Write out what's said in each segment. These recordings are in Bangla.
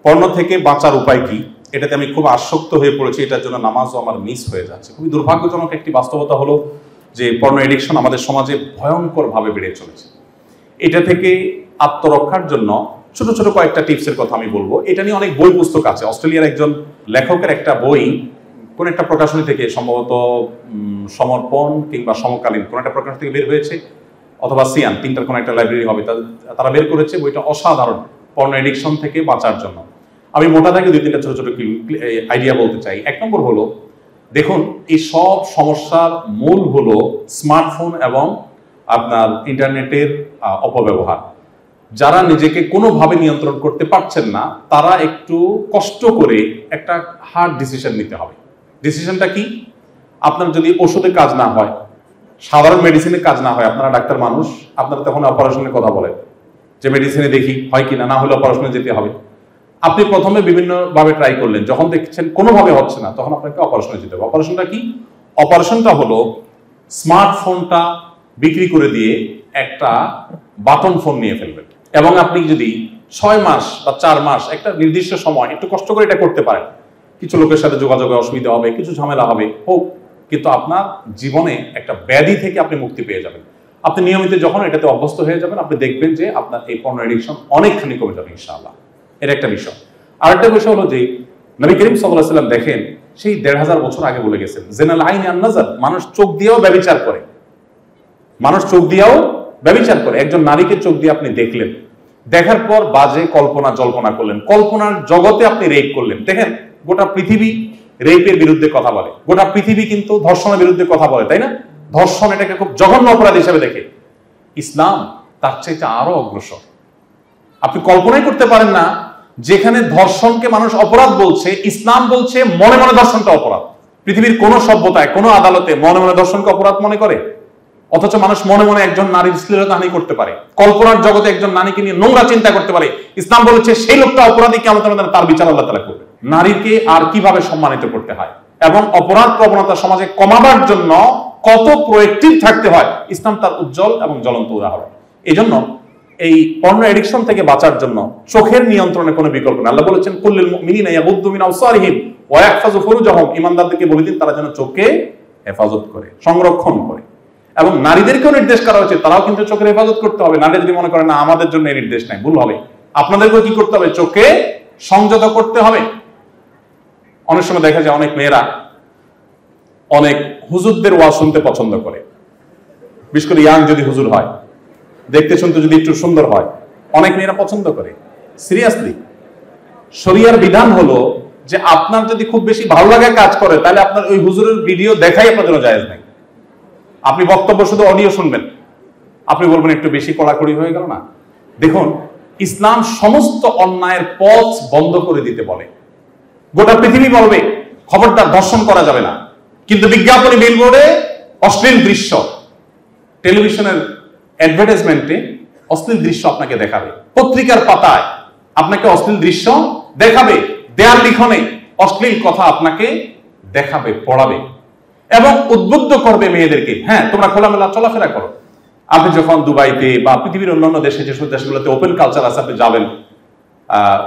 পর্ন থেকে বাঁচার উপায় কি, এটাতে আমি খুব আসক্ত হয়ে পড়েছি, এটার জন্য নামাজও আমার মিস হয়ে যাচ্ছে। খুবই দুর্ভাগ্যজনক একটি বাস্তবতা হলো যে পর্ন এডিকশন আমাদের সমাজে ভয়ঙ্করভাবে বেড়ে চলেছে। এটা থেকে আত্মরক্ষার জন্য ছোট ছোট কয়েকটা টিপসের কথা আমি বলবো। এটা নিয়ে অনেক বই পুস্তক আছে। অস্ট্রেলিয়ার একজন লেখকের একটা বই কোন একটা প্রকাশনী থেকে, সম্ভবত সমর্পণ কিংবা সমকালীন কোন একটা প্রকাশনী থেকে বের হয়েছে, অথবা সিয়ান, তিনটার কোন একটা লাইব্রেরি হবে, তারা বের করেছে। বইটা অসাধারণ, পর্ন এডিকশন থেকে বাঁচার জন্য। আমি মোটা থেকে দুই তিনটা ছোট ছোট আইডিয়া বলতে চাই। এক নম্বর হলো, দেখুন এই সব সমস্যার মূল হলো স্মার্টফোন এবং আপনার ইন্টারনেটের অপব্যবহার। যারা নিজেকে কোনোভাবে নিয়ন্ত্রণ করতে পারছেন না, তারা একটু কষ্ট করে একটা হার্ড ডিসিশন নিতে হবে। ডিসিশনটা কি? আপনার যদি ওষুধে কাজ না হয়, সাধারণ মেডিসিনে কাজ না হয়, আপনারা ডাক্তার মানুষ, আপনারা তখন অপারেশনের কথা বলেন যে মেডিসিনে দেখি হয় কিনা, না হলে অপারেশনে যেতে হবে। আপনি প্রথমে বিভিন্নভাবে ট্রাই করলেন, যখন দেখছেন কোনোভাবে হচ্ছে না, তখন আপনাকে অপারেশনে যেতে হবে। অপারেশনটা কি? অপারেশনটা হলো স্মার্টফোনটা বিক্রি করে দিয়ে একটা বাটন ফোন নিয়ে ফেলবেন, এবং আপনি যদি 6 মাস বা 4 মাস একটা নির্দিষ্ট সময় একটু কষ্ট করে এটা করতে পারেন, কিছু লোকের সাথে যোগাযোগে অসুবিধা হবে, কিছু ঝামেলা হবে, হোক, কিন্তু আপনার জীবনে একটা ব্যাধি থেকে আপনি মুক্তি পেয়ে যাবেন। আপনি নিয়মিত যখন এটাতে অভ্যস্ত হয়ে যাবেন, আপনি দেখবেন যে আপনার এই পর্ন এডিকশন অনেকখানি কমে যাবে ইনশাআল্লাহ। এর একটা বিষয়। আরেকটা বিষয় হলো যে নবী করিম সাল্লাল্লাহু আলাইহি ওয়াসাল্লাম দেখেন সেই 1500 বছর আগে বলে গেছেন, জেনাল আইন আন নাজার, মানুষ চোখ দিয়েও ব্যভিচার করে। মানুষ চোখ দিয়েও ব্যভিচার করে। একজন নারীকে চোখ দিয়ে আপনি দেখলেন, দেখার পর বাজে কল্পনা জল্পনা করলেন, কল্পনার জগতে আপনি রেপ করলেন। দেখেন গোটা পৃথিবী রেপের বিরুদ্ধে কথা বলে, গোটা পৃথিবী কিন্তু ধর্ষণের বিরুদ্ধে কথা বলে, তাই না? ধর্ষণ এটাকে খুব জঘন্য অপরাধ হিসেবে দেখে। ইসলাম তার চাইতে আরো অগ্রসর। আপনি কল্পনাই করতে পারেন না, যেখানে ধর্ষণকে মানুষ অপরাধ বলছে, ইসলাম বলছে মনে মনে ধর্ষণটা অপরাধ। পৃথিবীর কোন সভ্যতায়, কোন আদালতে মনে মনে ধর্ষণকে অপরাধ মনে করে? অথচ মানুষ মনে মনে একজন নারীর শ্লীলতাহানি করতে পারে, কল্পনার জগতে একজন নারীকে নিয়ে নোংরা চিন্তা করতে পারে। ইসলাম বলেছে সেই লোকটা অপরাধী, কিয়ামতের ময়দানে তার বিচার আল্লাহ তাআলা করবে। নারীকে আর কিভাবে সম্মানিত করতে হয় এবং অপরাধ প্রবণতা সমাজে কমাবার জন্য কত প্রোঅ্যাক্টিভ থাকতে হয়, ইসলাম তার উজ্জ্বল এবং জ্বলন্ত উদাহরণ। এই জন্য এই পর্ন এডিকশন থেকে বাঁচার জন্য চোখের নিয়ন্ত্রণে কোনো বিকল্প নেই। আল্লাহ বলেছেন কুল্লিল মুমিনিনা ইয়াগুদ্দু মিন আবসারিহিম ওয়া ইয়াহফাযু ফুরুজাহুম, ঈমানদারদেরকে বলে দিন তারা যেন চোখকে হেফাজত করে, সংরক্ষণ করে। এবং নারীদেরকেও নির্দেশ করা হয়েছে তারাও কিন্তু চোখের হেফাজত করতে হবে। নারী যদি মনে করে না আমাদের জন্য এই নির্দেশ নাই, ভুল হবে। আপনাদেরকেও কি করতে হবে? চোখে সংযত করতে হবে। অনেক সময় দেখা যায় অনেক মেয়েরা অনেক হুজুরদের ওয়াজ শুনতে পছন্দ করে, বিশেষ করে ইয়াং যদি হুজুর হয়, দেখতে শুনতে যদি একটু সুন্দর হয়, অনেক মেয়েরা পছন্দ করে। সিরিয়াসলি শরিয়ার বিধান হলো যে আপনার যদি খুব বেশি ভালো লাগে কাজ করে, তাহলে আপনার ওই হুজুরের ভিডিও দেখাই আপনার জন্য জায়েজ নাই। আপনি বক্তব্য শুধু অডিও শুনবেন, আপনি বলবেন একটু বেশি কড়াকড়ি হয়ে গেল না। দেখুন ইসলাম সমস্ত অন্যায়ের পথ বন্ধ করে দিতে বলে। গোটা পৃথিবী বলবে খবরদার ধর্ষণ করা যাবে না, কিন্তু বিজ্ঞাপনী বিলবোর্ডে অশ্লীল দৃশ্য, টেলিভিশনের অ্যাডভার্টাইজমেন্টে অশ্লীল দৃশ্য আপনাকে দেখাবে, পত্রিকার পাতায় আপনাকে অশ্লীল দৃশ্য দেখাবে, দেয়াল লিখনে অশ্লীল কথা আপনাকে দেখাবে, পড়াবে এবং উদ্বুদ্ধ করবে মেয়েদেরকে, হ্যাঁ তোমরা খোলামেলা চলাফেরা করো। আপনি যখন দুবাইতে বা পৃথিবীর অন্যান্য দেশে, যেসব দেশগুলোতে ওপেন কালচার আছে, আপনি যাবেন,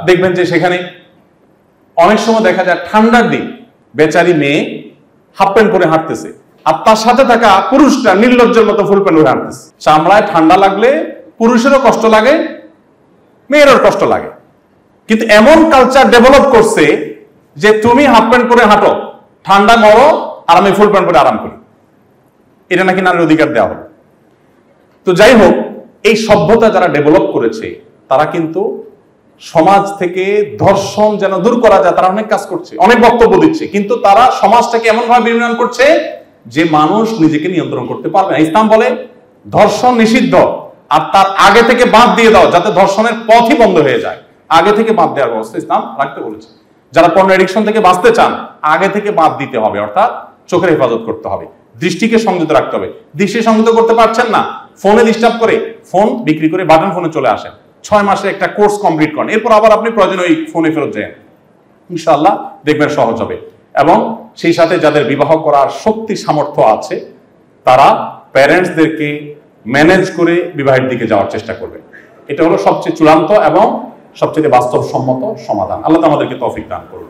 দেখবেন যে সেখানে অনেক সময় দেখা যায় ঠান্ডার দিন বেচারি মেয়ে হাফ প্যান্ট পরে হাঁটতেছে, আর তার সাথে থাকা পুরুষটা নির্লজ্জের মতো ফুল প্যান্ট পরে হাঁটতেছে। চামড়ায় ঠান্ডা লাগলে পুরুষেরও কষ্ট লাগে, মেয়েরও কষ্ট লাগে। কিন্তু এমন কালচার ডেভেলপ করছে যে তুমি হাফ প্যান্ট পরে হাঁটো, ঠান্ডা মরো, আর আমি ফুল প্যান্ট পরে আরাম করি। এটা নাকি নারীর অধিকার দেওয়া হবে। তো যাই হোক, এই সভ্যতা যারা ডেভেলপ করেছে তারা কিন্তু সমাজ থেকে ধর্ষণ যেন দূর করা যায় তারা অনেক কাজ করছে, অনেক বক্তব্য দিচ্ছে, কিন্তু তারা সমাজটাকে এমন ভাবে বিনির্মাণ করছে যে মানুষ নিজেকে নিয়ন্ত্রণ করতে পারবে না। ইসলাম বলে ধর্ষণ নিষিদ্ধ, আর তার আগে থেকে বাদ দিয়ে দাও যাতে ধর্ষণের পথই বন্ধ হয়ে যায়। আগে থেকে বাদ দেওয়ার ব্যবস্থা ইসলাম রাখতে বলেছে। যারা পর্ন এডিকশন থেকে বাঁচতে চান আগে থেকে বাদ দিতে হবে, অর্থাৎ চোখের হেফাজত করতে হবে, দৃষ্টিকে সংযত রাখতে হবে। দৃষ্টি সংযত করতে পারছেন না, ফোনে ডিস্টার্ব করে ফোন বিক্রি করে বাটন ফোনে চলে আসেন, 6 মাসের একটা কোর্স কমপ্লিট করেন, এরপর আবার আপনি প্রয়োজন ওই ফোনে ফেরত যান, ইনশাআল্লাহ দেখবেন সহজ হবে। এবং সেই সাথে যাদের বিবাহ করার শক্তি সামর্থ্য আছে তারা প্যারেন্টসদেরকে ম্যানেজ করে বিবাহের দিকে যাওয়ার চেষ্টা করবে। এটা হলো সবচেয়ে চূড়ান্ত এবং সবচেয়ে বাস্তবসম্মত সমাধান। আল্লাহ আমাদেরকে তৌফিক দান করুন।